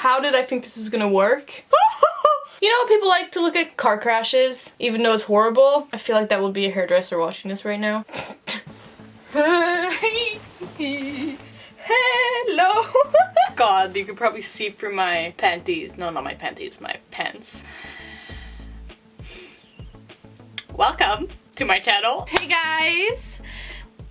How did I think this was gonna work? You know, people like to look at car crashes, even though it's horrible. I feel like that would be a hairdresser watching this right now. Hello! God, you could probably see through my panties. No, not my panties, my pants. Welcome to my channel. Hey guys!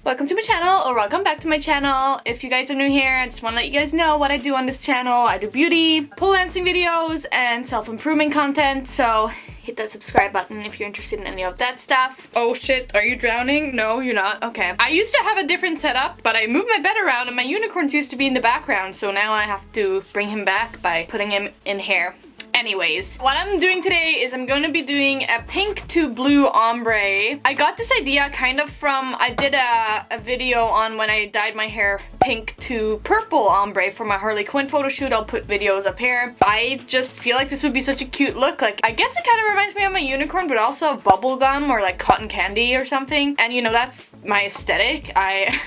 Welcome to my channel, or welcome back to my channel. If you guys are new here, I just want to let you guys know what I do on this channel. I do beauty, pole dancing videos, and self-improvement content, so hit that subscribe button if you're interested in any of that stuff. Oh shit, are you drowning? No, you're not. Okay. I used to have a different setup, but I moved my bed around and my unicorns used to be in the background, so now I have to bring him back by putting him in here. Anyways, what I'm doing today is I'm going to be doing a pink to blue ombre. I got this idea kind of from, I did a video on when I dyed my hair pink to purple ombre for my Harley Quinn photo shoot. I'll put videos up here. I just feel like this would be such a cute look. Like, I guess it kind of reminds me of my unicorn, but also of bubblegum or like cotton candy or something. And you know, that's my aesthetic. I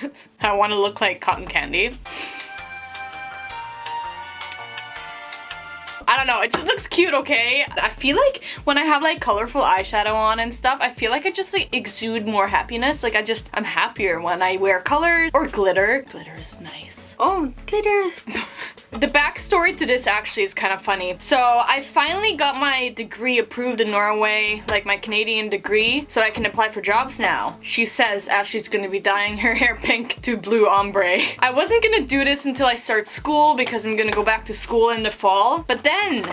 want to look like cotton candy. I don't know, it just looks cute, okay? I feel like when I have like colorful eyeshadow on and stuff, I feel like I just like exude more happiness. Like I'm happier when I wear colors or glitter. Glitter is nice. Oh, glitter. The backstory to this actually is kind of funny. So I finally got my degree approved in Norway, like my Canadian degree, so I can apply for jobs now. She says as she's gonna be dyeing her hair pink to blue ombre. I wasn't gonna do this until I start school because I'm gonna go back to school in the fall. But then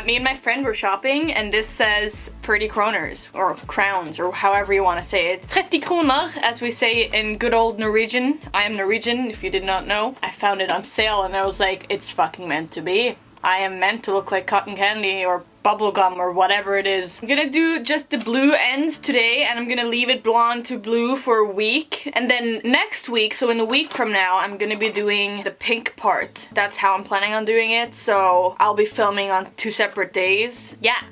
me and my friend were shopping and this says 30 kroners or crowns or however you want to say it. 30 kroner as we say in good old Norwegian. I am Norwegian if you did not know. I found it on sale and I was like, it's fucking meant to be. I am meant to look like cotton candy or bubblegum or whatever it is. I'm gonna do just the blue ends today and I'm gonna leave it blonde to blue for a week. And then next week, so in a week from now, I'm gonna be doing the pink part. That's how I'm planning on doing it. So I'll be filming on 2 separate days. Yeah.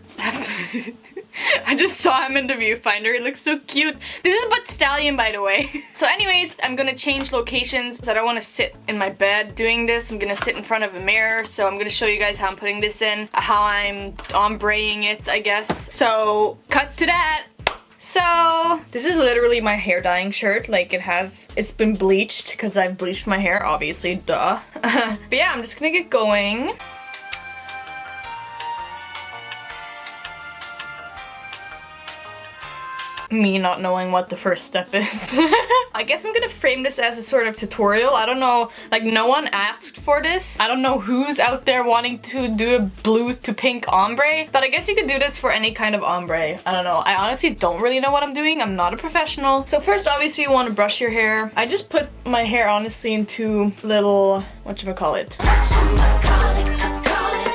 I just saw him in the viewfinder. It looks so cute. This is But Stallion, by the way. So anyways, I'm gonna change locations because I don't want to sit in my bed doing this. I'm gonna sit in front of a mirror. So I'm gonna show you guys how I'm putting this in, how I'm ombreing it, I guess. So cut to that. So this is literally my hair dyeing shirt. Like it's been bleached because I've bleached my hair, obviously, duh. But yeah, I'm just gonna get going. Me not knowing what the first step is. I guess I'm gonna frame this as a sort of tutorial. I don't know, like no one asked for this. I don't know who's out there wanting to do a blue to pink ombre, but I guess you could do this for any kind of ombre. I don't know. I honestly don't really know what I'm doing. I'm not a professional. So first, obviously, you want to brush your hair. I just put my hair honestly into little, whatchamacallit?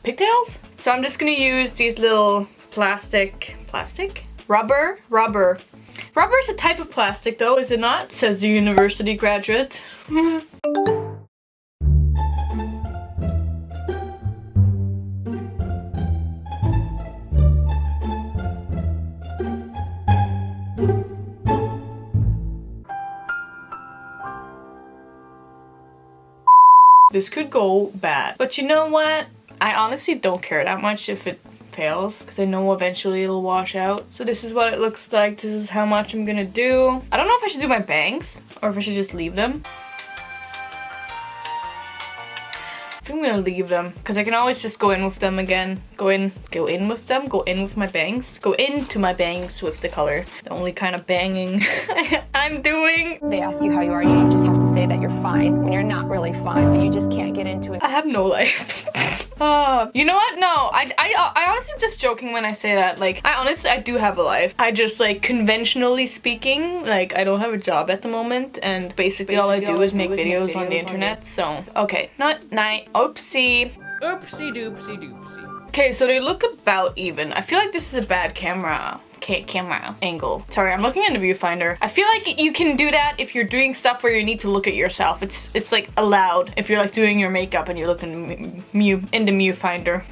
Pigtails? So I'm just gonna use these little plastic? Rubber? Rubber is a type of plastic though, is it not? Says the university graduate. This could go bad. But you know what? I honestly don't care that much if it fails because I know eventually it'll wash out. So this is what it looks like. This is how much I'm gonna do. I don't know if I should do my bangs or if I should just leave them. I think I'm gonna leave them because I can always just go in with them again. Go in with my bangs. Go into my bangs with the color. The only kind of banging I'm doing. They ask you how you are, you just have to say that you're fine when you're not really fine, but you just can't get into it. I have no life. You know what? No, I honestly am just joking when I say that. Like, I do have a life. I just, like, conventionally speaking, like, I don't have a job at the moment, and basically all I do is make videos on the internet, so. Okay, night. Oopsie. Oopsie doopsie doopsie. Okay, so they look about even. I feel like this is a bad camera angle. Sorry, I'm looking in the viewfinder. I feel like you can do that if you're doing stuff where you need to look at yourself. It's like allowed if you're like doing your makeup and you're looking in the viewfinder.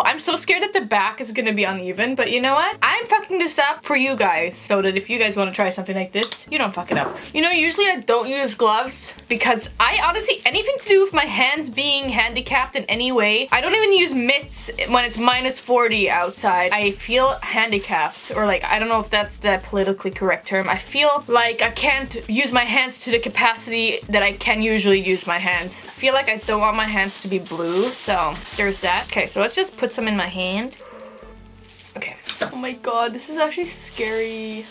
I'm so scared that the back is gonna be uneven, but you know what? I'm fucking this up for you guys, so that if you guys want to try something like this, you don't fuck it up. You know, usually I don't use gloves because I honestly, anything to do with my hands being handicapped in any way, I don't even use mitts when it's -40 outside. I feel handicapped, or like, I don't know if that's the politically correct term. I feel like I can't use my hands to the capacity that I can usually use my hands. I feel like I don't want my hands to be blue, so there's that. Okay, so let's just put some in my hand. Okay. Oh my god, this is actually scary.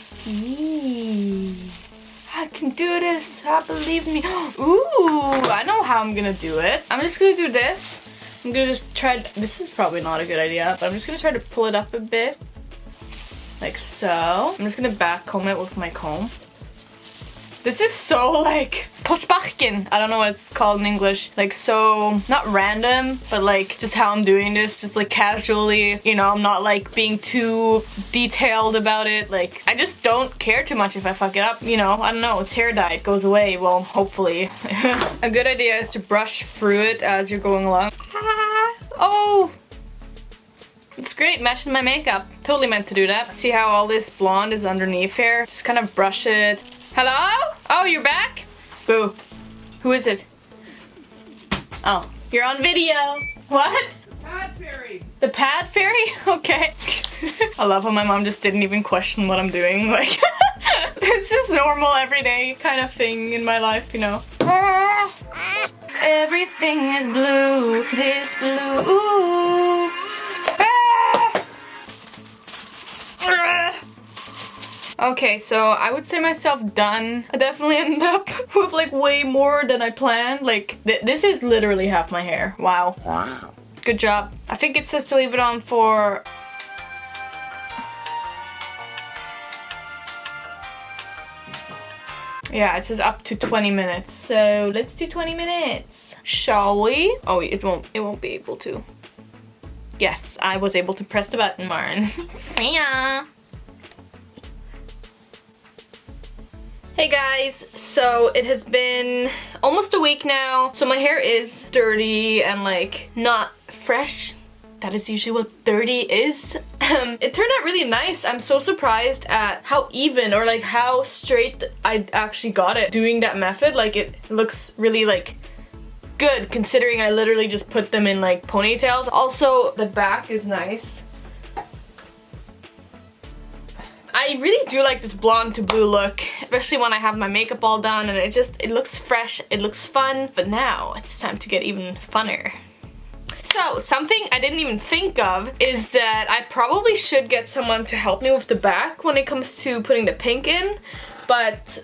I can do this. I believe me. Ooh, I know how I'm gonna do it. I'm just gonna do this. I'm gonna just try. This is probably not a good idea, but I'm just gonna try to pull it up a bit. Like so. I'm just gonna back comb it with my comb. This is so like Popsicle. I don't know what it's called in English. Like so, not random, but like just how I'm doing this, just like casually. You know, I'm not like being too detailed about it. Like I just don't care too much if I fuck it up. You know, I don't know. It's hair dye. It goes away. Well, hopefully. A good idea is to brush through it as you're going along. Oh. It's great, matches my makeup. Totally meant to do that. See how all this blonde is underneath here? Just kind of brush it. Hello? Oh, you're back? Boo. Who is it? Oh, you're on video. What? Pad fairy. The pad fairy? Okay. I love how my mom just didn't even question what I'm doing. Like, it's just normal, everyday kind of thing in my life, you know. Everything is blue, this blue. Okay, so I would say myself done. I definitely ended up with like way more than I planned. Like this is literally half my hair. Wow. Wow. Good job. I think it says to leave it on for... Yeah, it says up to 20 minutes. So let's do 20 minutes. Shall we? Oh, it won't be able to. Yes, I was able to press the button, Maren. See ya. Hey guys, so it has been almost a week now. So my hair is dirty and like not fresh. That is usually what dirty is. It turned out really nice. I'm so surprised at how even or like how straight I actually got it doing that method. Like it looks really like good considering I literally just put them in like ponytails. Also, the back is nice. I really do like this blonde to blue look, especially when I have my makeup all done and it looks fresh, it looks fun, but now it's time to get even funner. So, something I didn't even think of is that I probably should get someone to help me with the back when it comes to putting the pink in, but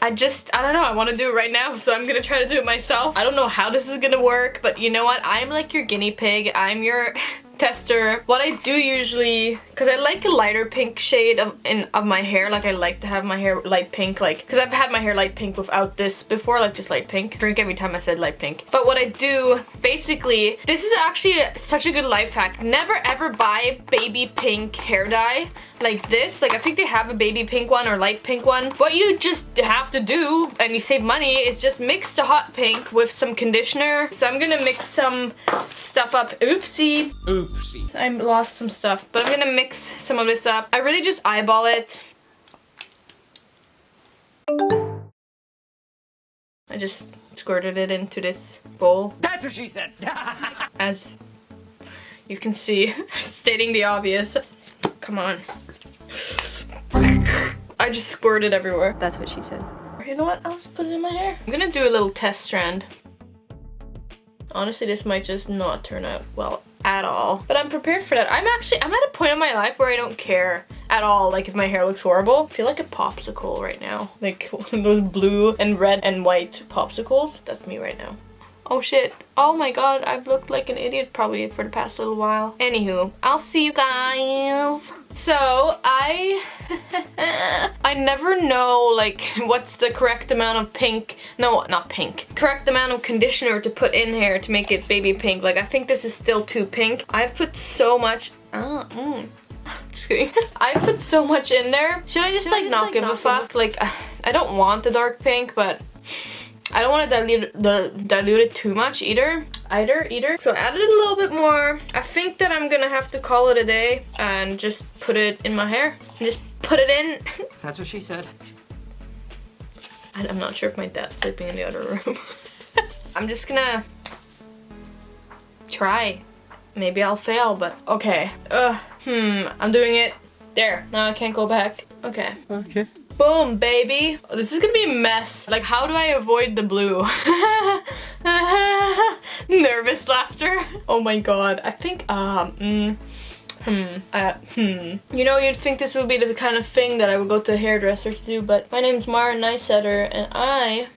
I don't know, I want to do it right now, so I'm gonna try to do it myself. I don't know how this is gonna work, but you know what? I'm like your guinea pig, I'm your tester. What I do usually, because I like a lighter pink shade of my hair, like I like to have my hair light pink, like, because I've had my hair light pink without this before, like just light pink. Drink every time I said light pink. But what I do, basically, this is actually such a good life hack. Never ever buy baby pink hair dye like this. Like I think they have a baby pink one or light pink one. What you just have to do, and you save money, is just mix the hot pink with some conditioner. So I'm gonna mix some stuff up. Oopsie. Oopsie. I lost some stuff, but I'm gonna mix some of this up. I really just eyeball it. I just squirted it into this bowl. That's what she said. As you can see, stating the obvious. Come on. I just squirted everywhere. That's what she said. You know what? I'll just put it in my hair. I'm gonna do a little test strand. Honestly, this might just not turn out well at all. But I'm prepared for that. I'm at a point in my life where I don't care at all, like if my hair looks horrible. I feel like a popsicle right now. Like one of those blue and red and white popsicles. That's me right now. Oh shit. Oh my god, I've looked like an idiot probably for the past little while. Anywho, I'll see you guys. So, I never know like what's the correct amount of pink, no, not pink, correct amount of conditioner to put in here to make it baby pink. Like I think this is still too pink. I've put so much, just kidding. I put so much in there. Should I just not give a fuck? Like, I don't want the dark pink, but I don't want to dilute it too much either. So I added a little bit more. I think that I'm gonna have to call it a day and just put it in my hair. And just put it in. That's what she said. I'm not sure if my dad's sleeping in the other room. I'm just gonna try. Maybe I'll fail, but okay. I'm doing it. There, now I can't go back. Okay. Okay. Boom, baby. Oh, this is gonna be a mess. Like, how do I avoid the blue? Nervous laughter. Oh my god. I think, You know, you'd think this would be the kind of thing that I would go to a hairdresser to do, but my name's Mara Nicesetter, and I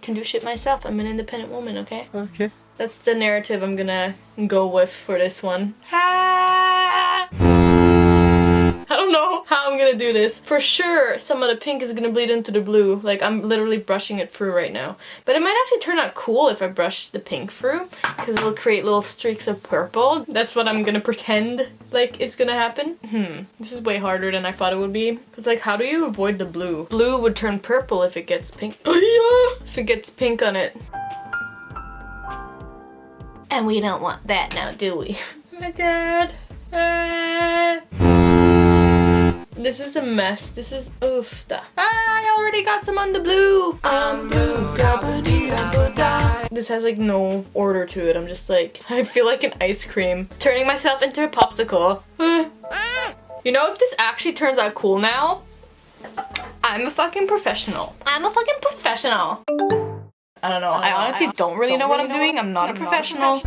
can do shit myself. I'm an independent woman, okay? Okay. That's the narrative I'm gonna go with for this one. I don't know how I'm gonna do this. For sure, some of the pink is gonna bleed into the blue. Like, I'm literally brushing it through right now. But it might actually turn out cool if I brush the pink through, because it'll create little streaks of purple. That's what I'm gonna pretend like is gonna happen. This is way harder than I thought it would be. It's like, how do you avoid the blue? Blue would turn purple if it gets pink. If it gets pink on it. And we don't want that now, do we? Oh my god. This is a mess. This is oof. I already got some on the blue. This has like no order to it. I'm just like, I feel like an ice cream. Turning myself into a popsicle. You know, if this actually turns out cool now, I'm a fucking professional. I'm a fucking professional. I don't know. I honestly don't really know what I'm doing. I'm not a professional.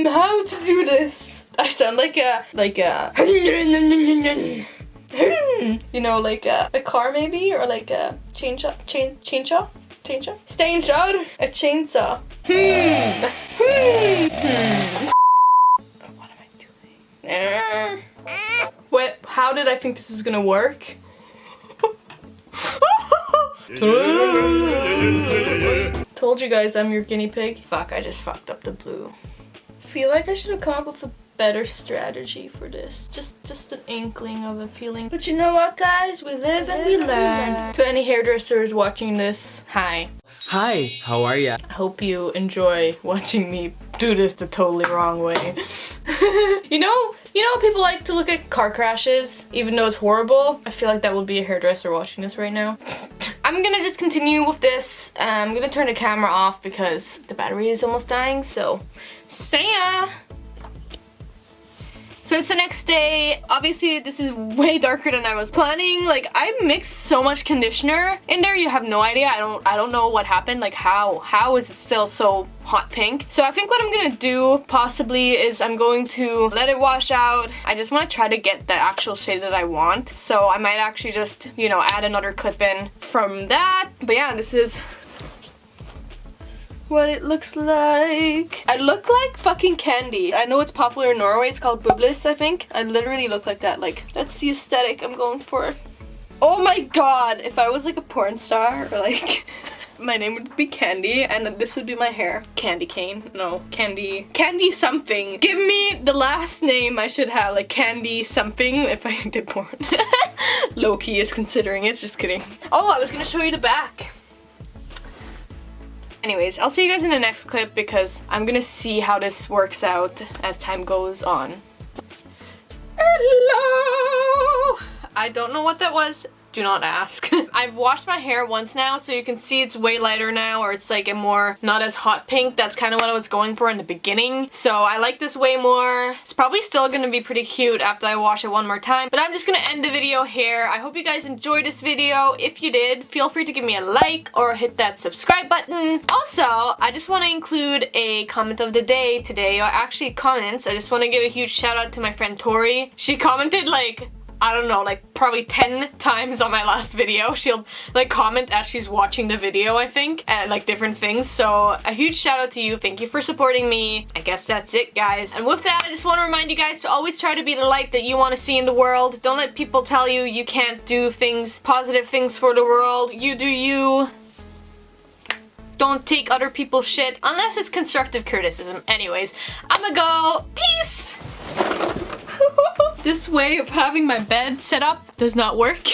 How to do this? I sound like a you know, like a car maybe, or like a chainsaw, a chainsaw. What am I doing? What? How did I think this was gonna work? Told you guys I'm your guinea pig. Fuck, I just fucked up the blue. Feel like I should have come up with a better strategy for this. Just an inkling of a feeling. But you know what, guys? We live and we learn. To any hairdressers watching this, hi. Hi, how are ya? I hope you enjoy watching me do this the totally wrong way. You know people like to look at car crashes, even though it's horrible. I feel like that would be a hairdresser watching this right now. I'm gonna just continue with this. I'm gonna turn the camera off because the battery is almost dying, so see ya! So it's the next day. Obviously, this is way darker than I was planning. Like, I mixed so much conditioner in there, you have no idea. I don't know what happened. Like, how is it still so hot pink? So I think what I'm gonna do possibly is I'm going to let it wash out. I just want to try to get the actual shade that I want. So I might actually just, you know, add another clip in from that. But yeah, this is what it looks like. I look like fucking candy. I know it's popular in Norway. It's called bubblegum, I think. I literally look like that. Like, that's the aesthetic I'm going for. Oh my god, if I was like a porn star or like my name would be Candy and this would be my hair. Candy cane. No, Candy something. Give me the last name I should have, like Candy something if I did porn. Loki is considering it, just kidding. Oh, I was gonna show you the back. Anyways, I'll see you guys in the next clip because I'm gonna see how this works out as time goes on. Hello! I don't know what that was. Do not ask. I've washed my hair once now, so you can see it's way lighter now, or it's like a more not as hot pink. That's kind of what I was going for in the beginning. So I like this way more. It's probably still gonna be pretty cute after I wash it one more time. But I'm just gonna end the video here. I hope you guys enjoyed this video. If you did, feel free to give me a like or hit that subscribe button. Also, I just want to include a comment of the day today, or actually comments. I just want to give a huge shout out to my friend Tori. She commented like, I don't know, like probably 10 times on my last video. She'll like comment as she's watching the video, I think, and like different things. So a huge shout out to you. Thank you for supporting me. I guess that's it, guys. And with that, I just want to remind you guys to always try to be the light that you want to see in the world. Don't let people tell you you can't do things, positive things for the world. You do you. Don't don't take other people's shit unless it's constructive criticism. Anyways, I'ma go. Peace! This way of having my bed set up does not work.